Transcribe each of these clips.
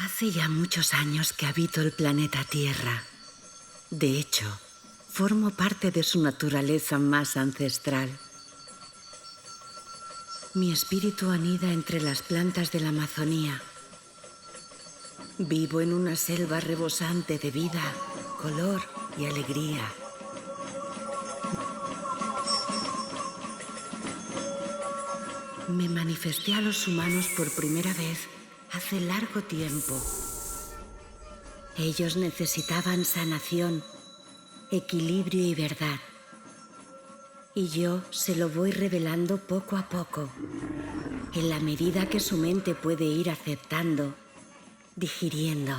Hace ya muchos años que habito el planeta Tierra. De hecho, formo parte de su naturaleza más ancestral. Mi espíritu anida entre las plantas de la Amazonía. Vivo en una selva rebosante de vida, color y alegría. Me manifesté a los humanos por primera vez hace largo tiempo. Ellos necesitaban sanación, equilibrio y verdad. Y yo se lo voy revelando poco a poco, en la medida que su mente puede ir aceptando, digiriendo.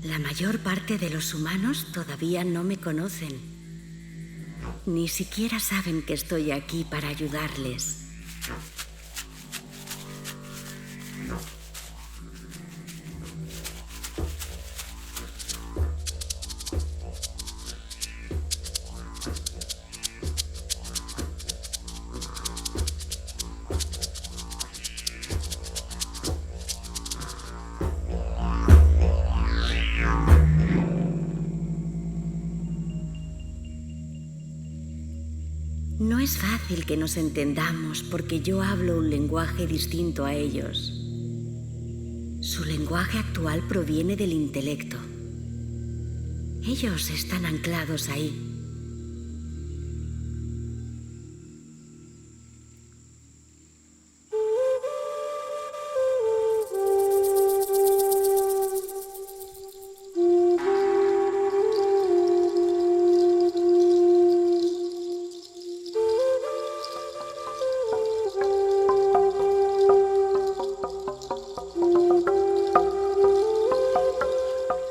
La mayor parte de los humanos todavía no me conocen. Ni siquiera saben que estoy aquí para ayudarles. No es fácil que nos entendamos porque yo hablo un lenguaje distinto a ellos. Su lenguaje actual proviene del intelecto. Ellos están anclados ahí.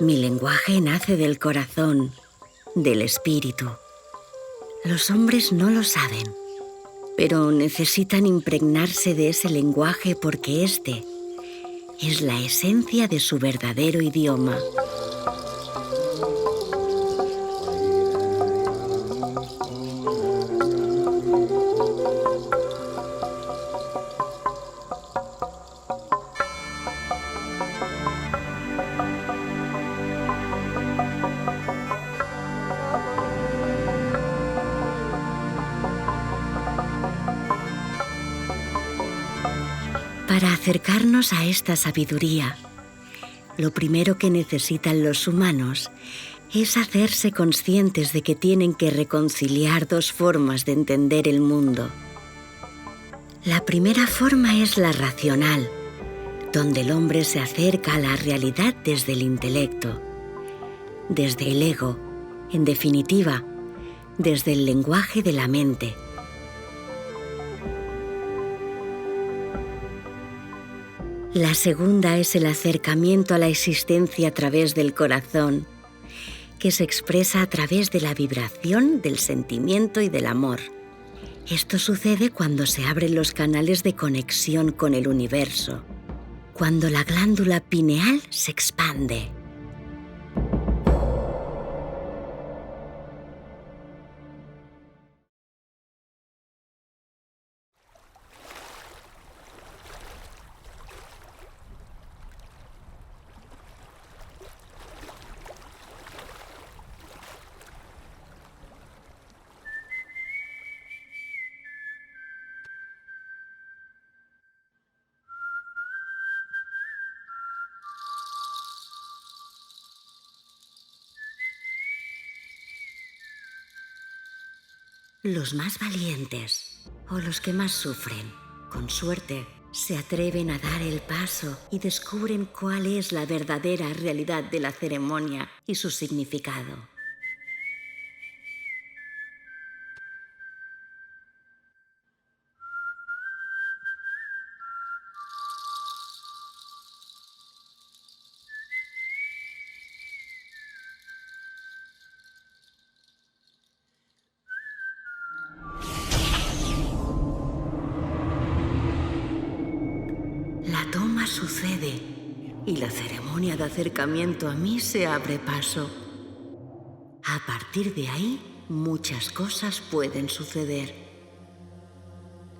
Mi lenguaje nace del corazón, del espíritu. Los hombres no lo saben, pero necesitan impregnarse de ese lenguaje porque este es la esencia de su verdadero idioma. Para acercarnos a esta sabiduría, lo primero que necesitan los humanos es hacerse conscientes de que tienen que reconciliar dos formas de entender el mundo. La primera forma es la racional, donde el hombre se acerca a la realidad desde el intelecto, desde el ego, en definitiva, desde el lenguaje de la mente. La segunda es el acercamiento a la existencia a través del corazón, que se expresa a través de la vibración, del sentimiento y del amor. Esto sucede cuando se abren los canales de conexión con el universo, cuando la glándula pineal se expande. Los más valientes, o los que más sufren, con suerte, se atreven a dar el paso y descubren cuál es la verdadera realidad de la ceremonia y su significado. sucede y la ceremonia de acercamiento a mí se abre paso. A partir de ahí, muchas cosas pueden suceder.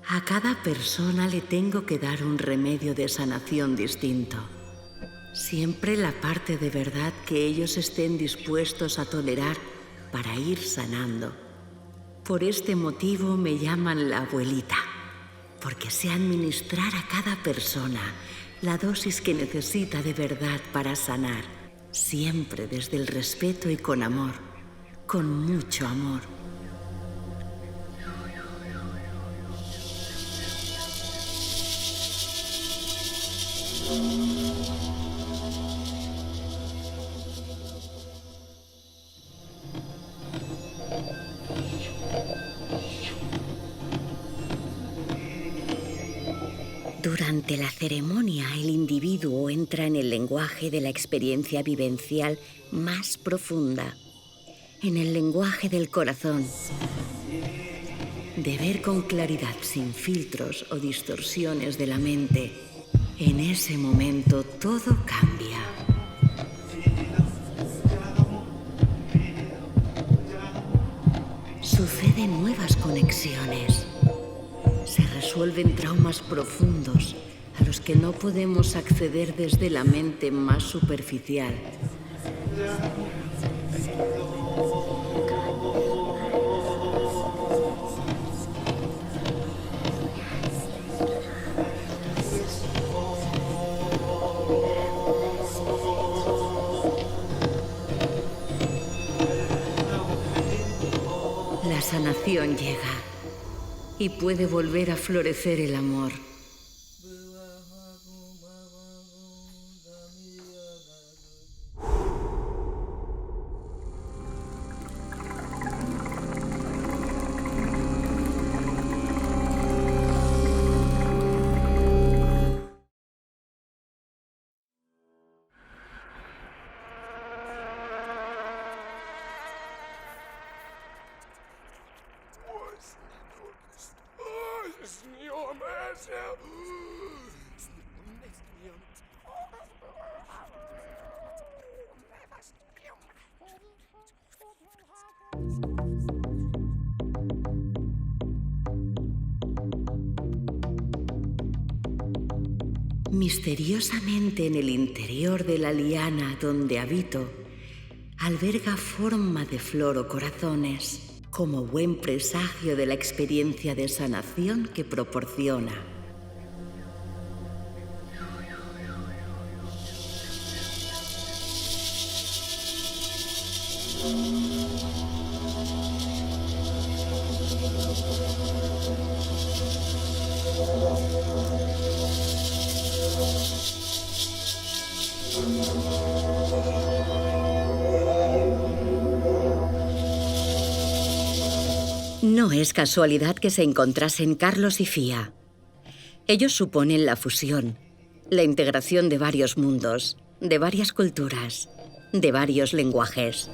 A cada persona le tengo que dar un remedio de sanación distinto. Siempre la parte de verdad que ellos estén dispuestos a tolerar para ir sanando. Por este motivo me llaman la abuelita, porque sé administrar a cada persona la dosis que necesita de verdad para sanar, siempre desde el respeto y con amor, con mucho amor. Durante la ceremonia, el individuo entra en el lenguaje de la experiencia vivencial más profunda, en el lenguaje del corazón, de ver con claridad, sin filtros o distorsiones de la mente. En ese momento todo cambia. Suceden nuevas conexiones. Se resuelven traumas profundos a los que no podemos acceder desde la mente más superficial. La sanación llega y puede volver a florecer el amor. Misteriosamente en el interior de la liana donde habito, alberga forma de flor o corazones, como buen presagio de la experiencia de sanación que proporciona. No es casualidad que se encontrasen Carlos y Fia. Ellos suponen la fusión, la integración de varios mundos, de varias culturas, de varios lenguajes.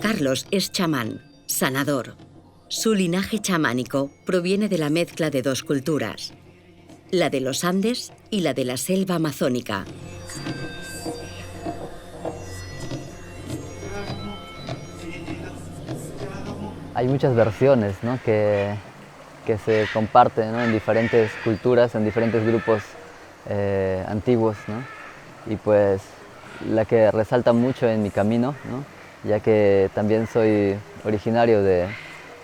Carlos es chamán, sanador. Su linaje chamánico proviene de la mezcla de dos culturas, la de los Andes y la de la selva amazónica. Hay muchas versiones, ¿no?, que se comparten, ¿no?, en diferentes culturas, en diferentes grupos antiguos, ¿no? Y pues la que resalta mucho en mi camino, ¿no?, ya que también soy originario de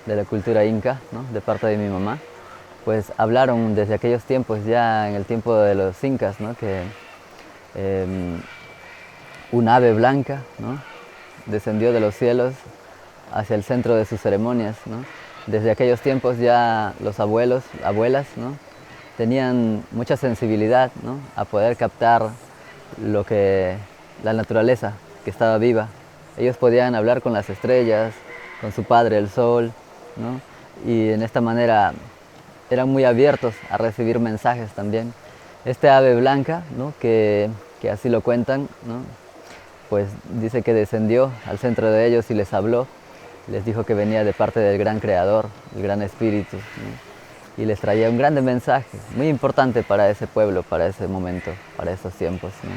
la cultura inca, ¿no?, de parte de mi mamá, pues hablaron desde aquellos tiempos, ya en el tiempo de los incas, ¿no?, que un ave blanca, ¿no?, descendió de los cielos hacia el centro de sus ceremonias, ¿no? Desde aquellos tiempos ya los abuelos, abuelas, ¿no?, tenían mucha sensibilidad, ¿no?, a poder captar la naturaleza que estaba viva. Ellos podían hablar con las estrellas, con su padre, el sol, ¿no?, y en esta manera eran muy abiertos a recibir mensajes también. Este ave blanca, ¿no?, que así lo cuentan, ¿no?, pues dice que descendió al centro de ellos y les habló, Les dijo que venía de parte del gran creador, el gran espíritu, ¿no? Y les traía un grande mensaje, muy importante para ese pueblo, para ese momento, para esos tiempos, ¿no?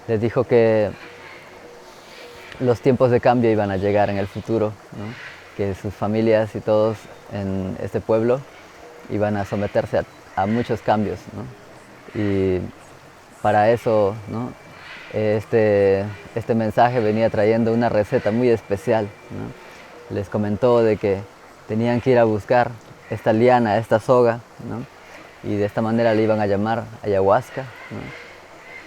Les dijo que los tiempos de cambio iban a llegar en el futuro, ¿no? Que sus familias y todos en este pueblo iban a someterse a muchos cambios, ¿no? Y para eso, ¿no? Este mensaje venía trayendo una receta muy especial, ¿no? Les comentó de que tenían que ir a buscar esta liana, esta soga, ¿no? Y de esta manera le iban a llamar ayahuasca, ¿no?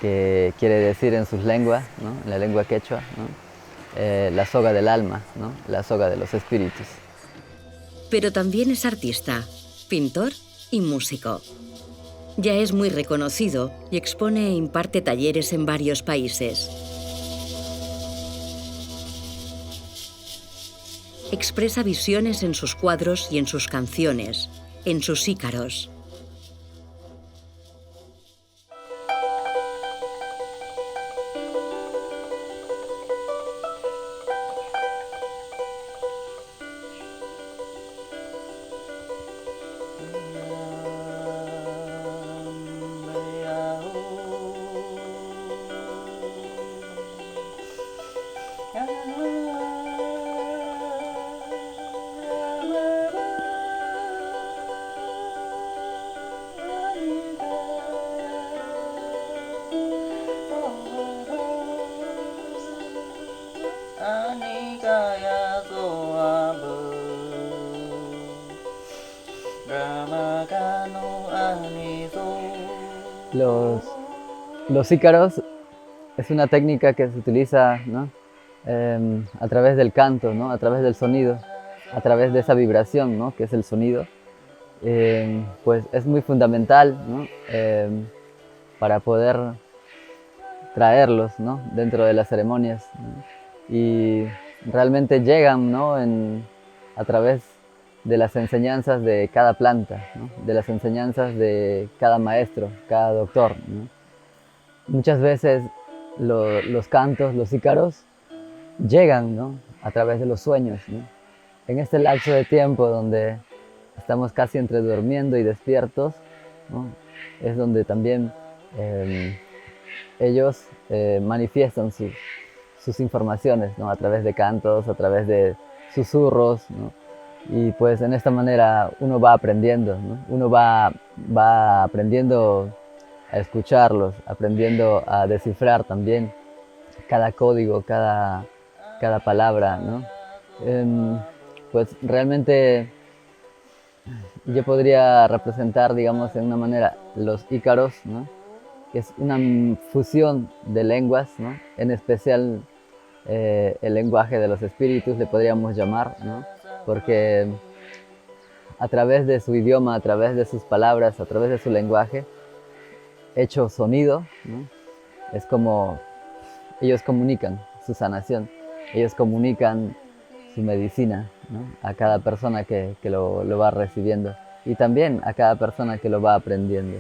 Que quiere decir en sus lenguas, ¿no? En la lengua quechua, ¿no? La soga del alma, ¿no? La soga de los espíritus. Pero también es artista, pintor y músico. Ya es muy reconocido y expone e imparte talleres en varios países. Expresa visiones en sus cuadros y en sus canciones, en sus ícaros. Los ícaros es una técnica que se utiliza, ¿no? A través del canto, ¿no? A través del sonido, a través de esa vibración, ¿no? Que es el sonido. Pues es muy fundamental, ¿no? Para poder traerlos, ¿no? Dentro de las ceremonias, ¿no? Y realmente llegan, ¿no? A través de las enseñanzas de cada planta, ¿no? De las enseñanzas de cada maestro, cada doctor, ¿no? Muchas veces los cantos, los ícaros, llegan, ¿no? A través de los sueños, ¿no? En este lapso de tiempo donde estamos casi entre durmiendo y despiertos, ¿no? Es donde también ellos manifiestan sus informaciones, ¿no? A través de cantos, a través de susurros, ¿no? Y pues en esta manera uno va aprendiendo, ¿no? Uno va aprendiendo a escucharlos, aprendiendo a descifrar también cada código, cada palabra, ¿no? Pues realmente yo podría representar, digamos, de una manera los ícaros, ¿no? Que es una fusión de lenguas, ¿no? En especial el lenguaje de los espíritus le podríamos llamar, ¿no? Porque a través de su idioma, a través de sus palabras, a través de su lenguaje, hecho sonido, ¿no? Es como ellos comunican su sanación, ellos comunican su medicina, ¿no? A cada persona que lo va recibiendo y también a cada persona que lo va aprendiendo.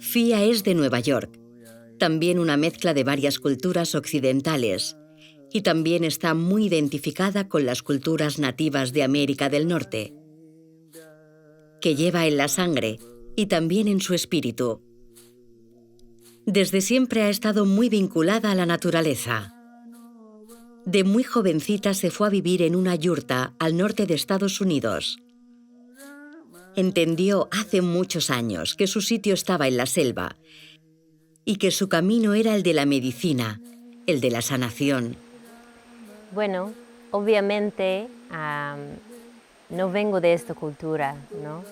Fia es de Nueva York, también una mezcla de varias culturas occidentales, y también está muy identificada con las culturas nativas de América del Norte, que lleva en la sangre y también en su espíritu. Desde siempre ha estado muy vinculada a la naturaleza. De muy jovencita se fue a vivir en una yurta al norte de Estados Unidos. Entendió hace muchos años que su sitio estaba en la selva y que su camino era el de la medicina, el de la sanación. Bueno, obviamente no vengo de esta cultura, ¿no?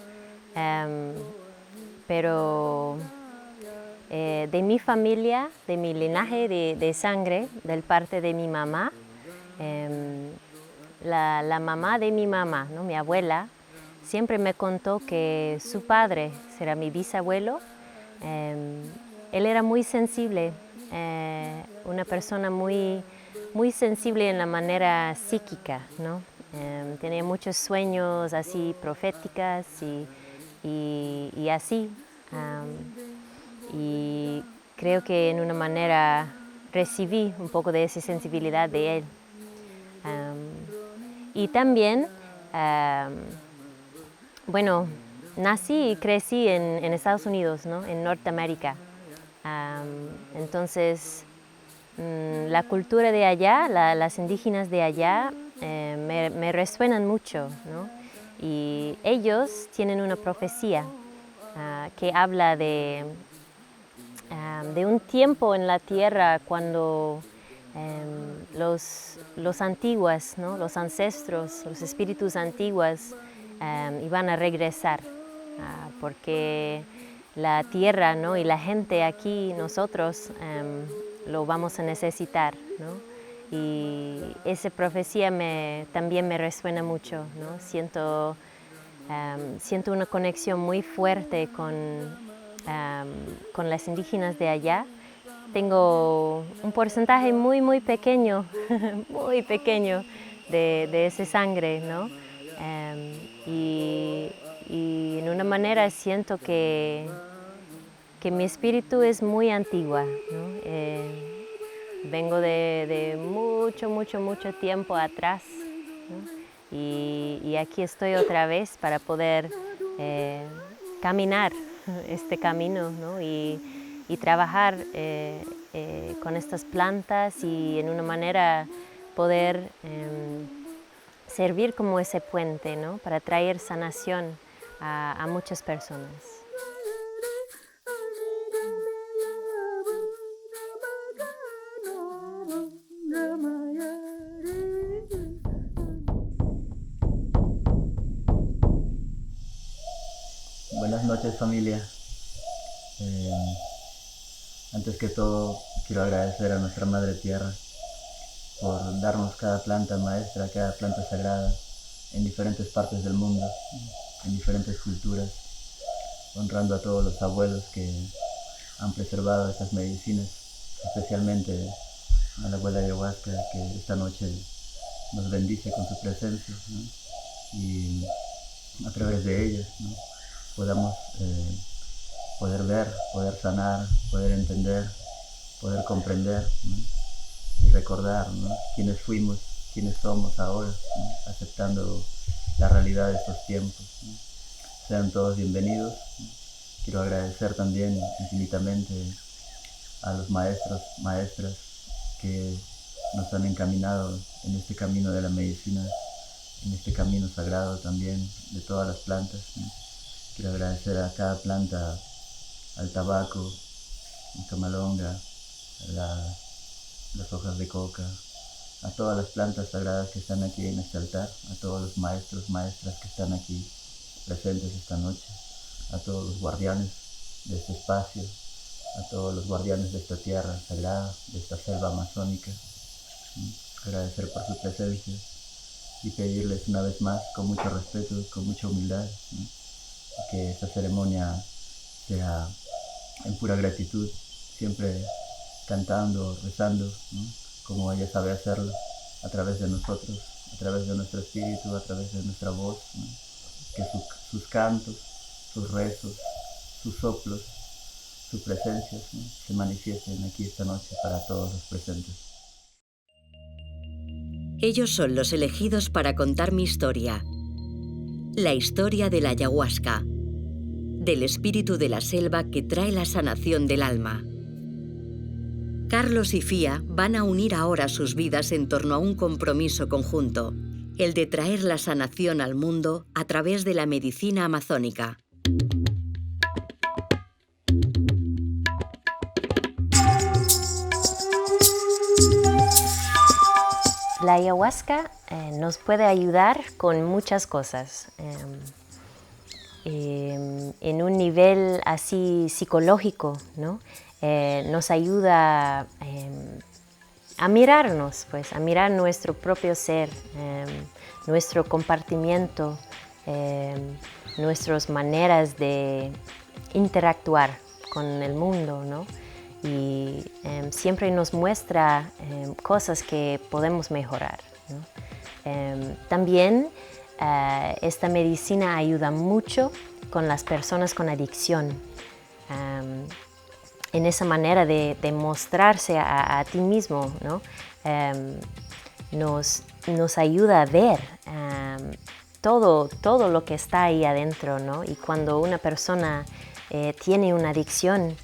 Pero de mi familia, de mi linaje de sangre, del parte de mi mamá. La mamá de mi mamá, ¿no? Mi abuela, siempre me contó que su padre, será mi bisabuelo, él era muy sensible, una persona muy sensible en la manera psíquica, ¿no? Tenía muchos sueños así proféticas y así. Y creo que en una manera recibí un poco de esa sensibilidad de él. Y también, bueno, nací y crecí en Estados Unidos, ¿no? En Norteamérica. Entonces, la cultura de allá, las indígenas de allá, me resuenan mucho, ¿no? Y ellos tienen una profecía que habla de un tiempo en la tierra cuando los antiguos, ¿no? Los ancestros, los espíritus antiguos iban a regresar, porque la tierra, ¿no? Y la gente aquí, nosotros, lo vamos a necesitar, ¿no? Y esa profecía también me resuena mucho, ¿no? Siento una conexión muy fuerte con las indígenas de allá. Tengo un porcentaje muy pequeño, muy pequeño de esa sangre, ¿no? Y en una manera siento que mi espíritu es muy antigua, ¿no? Vengo de mucho tiempo atrás, ¿no? Y aquí estoy otra vez para poder caminar este camino, ¿no? y trabajar con estas plantas y en una manera poder servir como ese puente, ¿no? Para traer sanación a muchas personas. Buenas noches, familia. Antes que todo, quiero agradecer a nuestra Madre Tierra por darnos cada planta maestra, cada planta sagrada en diferentes partes del mundo, en diferentes culturas, honrando a todos los abuelos que han preservado estas medicinas, especialmente a la abuela ayahuasca, que esta noche nos bendice con su presencia, ¿no? Y a través de ella, ¿no? Podamos poder ver, poder sanar, poder entender, poder comprender, ¿no? Y recordar, ¿no? Quiénes fuimos, quiénes somos ahora, ¿no? Aceptando la realidad de estos tiempos, ¿no? Sean todos bienvenidos, ¿no? Quiero agradecer también infinitamente a los maestros, maestras que nos han encaminado en este camino de la medicina, en este camino sagrado también de todas las plantas, ¿no? Quiero agradecer a cada planta, al tabaco, la camalonga, las hojas de coca, a todas las plantas sagradas que están aquí en este altar, a todos los maestros, maestras que están aquí presentes esta noche, a todos los guardianes de este espacio, a todos los guardianes de esta tierra sagrada, de esta selva amazónica. Agradecer por su presencia y pedirles una vez más, con mucho respeto, con mucha humildad, ¿no? Que esta ceremonia sea en pura gratitud, siempre cantando, rezando, ¿no? Como ella sabe hacerlo, a través de nosotros, a través de nuestro espíritu, a través de nuestra voz, ¿no? Que sus cantos, sus rezos, sus soplos, sus presencias, ¿no? Se manifiesten aquí esta noche para todos los presentes. Ellos son los elegidos para contar mi historia. La historia de la ayahuasca, del espíritu de la selva que trae la sanación del alma. Carlos y Fía van a unir ahora sus vidas en torno a un compromiso conjunto, el de traer la sanación al mundo a través de la medicina amazónica. La ayahuasca nos puede ayudar con muchas cosas. En un nivel así psicológico, ¿no? nos ayuda a mirarnos, pues, a mirar nuestro propio ser, nuestro compartimiento, nuestras maneras de interactuar con el mundo, ¿no? Y siempre nos muestra cosas que podemos mejorar, ¿no? También esta medicina ayuda mucho con las personas con adicción, en esa manera de mostrarse a ti mismo, ¿no? Nos ayuda a ver todo lo que está ahí adentro, ¿no? Y cuando una persona tiene una adicción,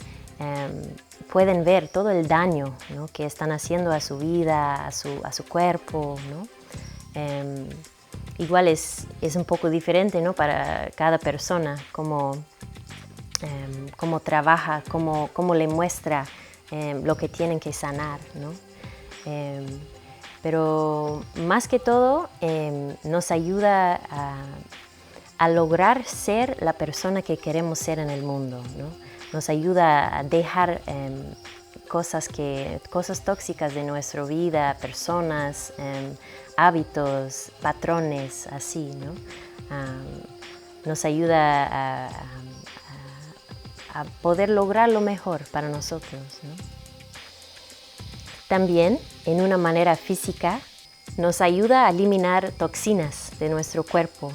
pueden ver todo el daño, ¿no?, que están haciendo a su vida, a su cuerpo, ¿no? Igual es un poco diferente, ¿no?, para cada persona, cómo trabaja, cómo le muestra lo que tienen que sanar, ¿no? Pero más que todo nos ayuda a lograr ser la persona que queremos ser en el mundo, ¿no? Nos ayuda a dejar cosas tóxicas de nuestra vida, personas, hábitos, patrones, así, ¿no? Nos ayuda a poder lograr lo mejor para nosotros, ¿no? También, en una manera física, nos ayuda a eliminar toxinas de nuestro cuerpo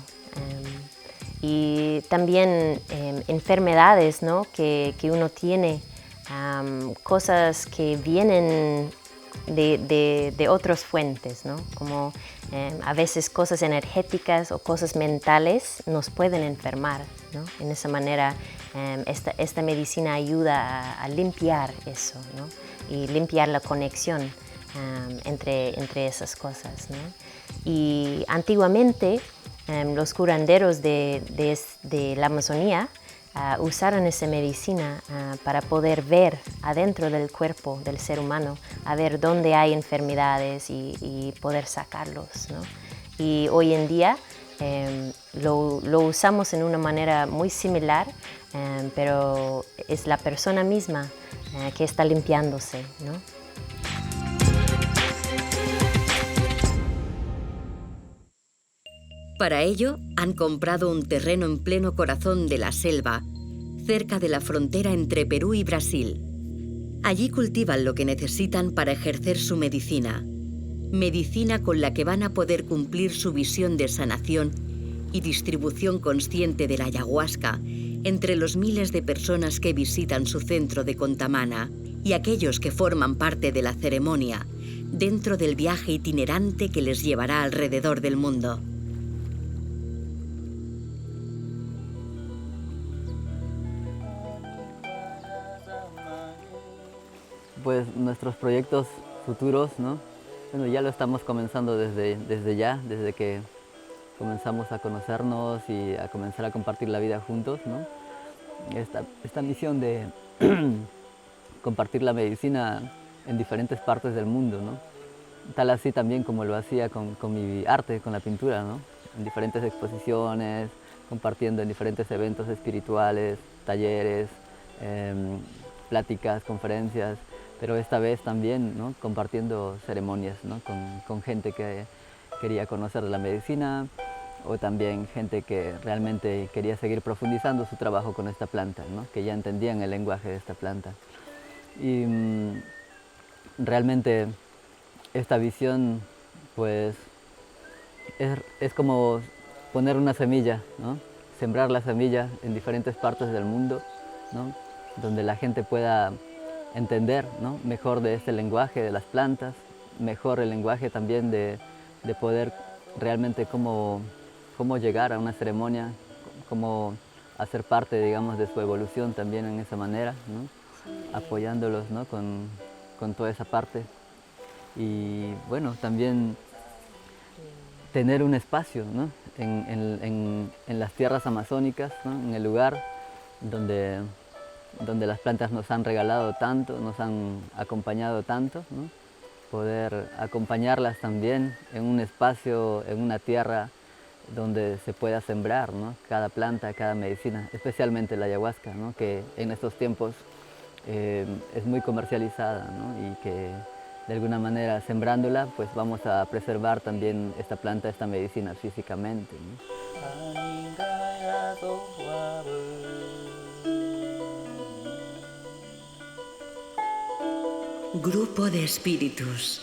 y también enfermedades, ¿no?, que uno tiene, cosas que vienen de otras fuentes, ¿no?, como a veces cosas energéticas o cosas mentales nos pueden enfermar, ¿no? En esa manera esta medicina ayuda a limpiar eso, ¿no?, y limpiar la conexión entre esas cosas, ¿no? Y antiguamente los curanderos de la Amazonía usaron esa medicina para poder ver adentro del cuerpo del ser humano, a ver dónde hay enfermedades y poder sacarlos, ¿no? Y hoy en día lo usamos en una manera muy similar, pero es la persona misma que está limpiándose, ¿no? Para ello, han comprado un terreno en pleno corazón de la selva, cerca de la frontera entre Perú y Brasil. Allí cultivan lo que necesitan para ejercer su medicina. Medicina con la que van a poder cumplir su visión de sanación y distribución consciente de la ayahuasca entre los miles de personas que visitan su centro de Contamana y aquellos que forman parte de la ceremonia, dentro del viaje itinerante que les llevará alrededor del mundo. Pues nuestros proyectos futuros, ¿no? Bueno, ya lo estamos comenzando desde que comenzamos a conocernos y a comenzar a compartir la vida juntos, ¿no? Esta misión de compartir la medicina en diferentes partes del mundo, ¿no? Tal así también como lo hacía con mi arte, con la pintura, ¿no? En diferentes exposiciones, compartiendo en diferentes eventos espirituales, talleres, pláticas, conferencias, pero esta vez también, ¿no?, compartiendo ceremonias, ¿no?, con gente que quería conocer la medicina o también gente que realmente quería seguir profundizando su trabajo con esta planta, ¿no?, que ya entendían el lenguaje de esta planta. Y realmente esta visión, pues, es como poner una semilla, ¿no?, sembrar la semilla en diferentes partes del mundo, ¿no?, donde la gente pueda entender, ¿no?, mejor de este lenguaje de las plantas, mejor el lenguaje también de poder realmente cómo llegar a una ceremonia, cómo hacer parte, digamos, de su evolución también en esa manera, ¿no?, apoyándolos, ¿no?, con toda esa parte. Y bueno, también tener un espacio, ¿no?, en las tierras amazónicas, ¿no?, en el lugar donde las plantas nos han regalado tanto, nos han acompañado tanto, ¿no?, poder acompañarlas también en un espacio, en una tierra donde se pueda sembrar, ¿no?, cada planta, cada medicina, especialmente la ayahuasca, ¿no?, que en estos tiempos es muy comercializada, ¿no? Y que de alguna manera sembrándola pues vamos a preservar también esta planta, esta medicina físicamente, ¿no? Grupo de espíritus,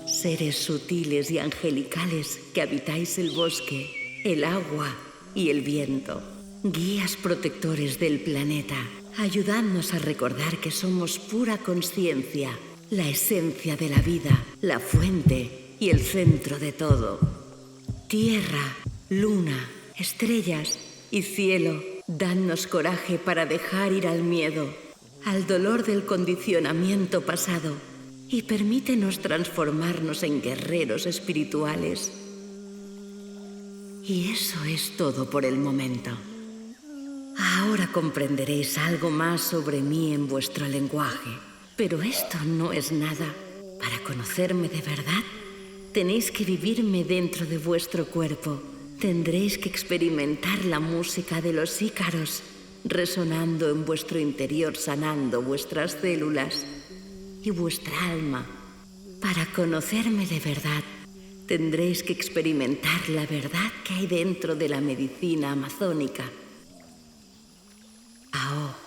seres sutiles y angelicales que habitáis el bosque, el agua y el viento, guías protectores del planeta, ayudadnos a recordar que somos pura conciencia, la esencia de la vida, la fuente y el centro de todo. Tierra, luna, estrellas y cielo, dadnos coraje para dejar ir al miedo, al dolor del condicionamiento pasado y permítenos transformarnos en guerreros espirituales. Y eso es todo por el momento. Ahora comprenderéis algo más sobre mí en vuestro lenguaje, pero esto no es nada. Para conocerme de verdad, tenéis que vivirme dentro de vuestro cuerpo. Tendréis que experimentar la música de los ícaros, resonando en vuestro interior, sanando vuestras células y vuestra alma. Para conocerme de verdad, tendréis que experimentar la verdad que hay dentro de la medicina amazónica. Ao.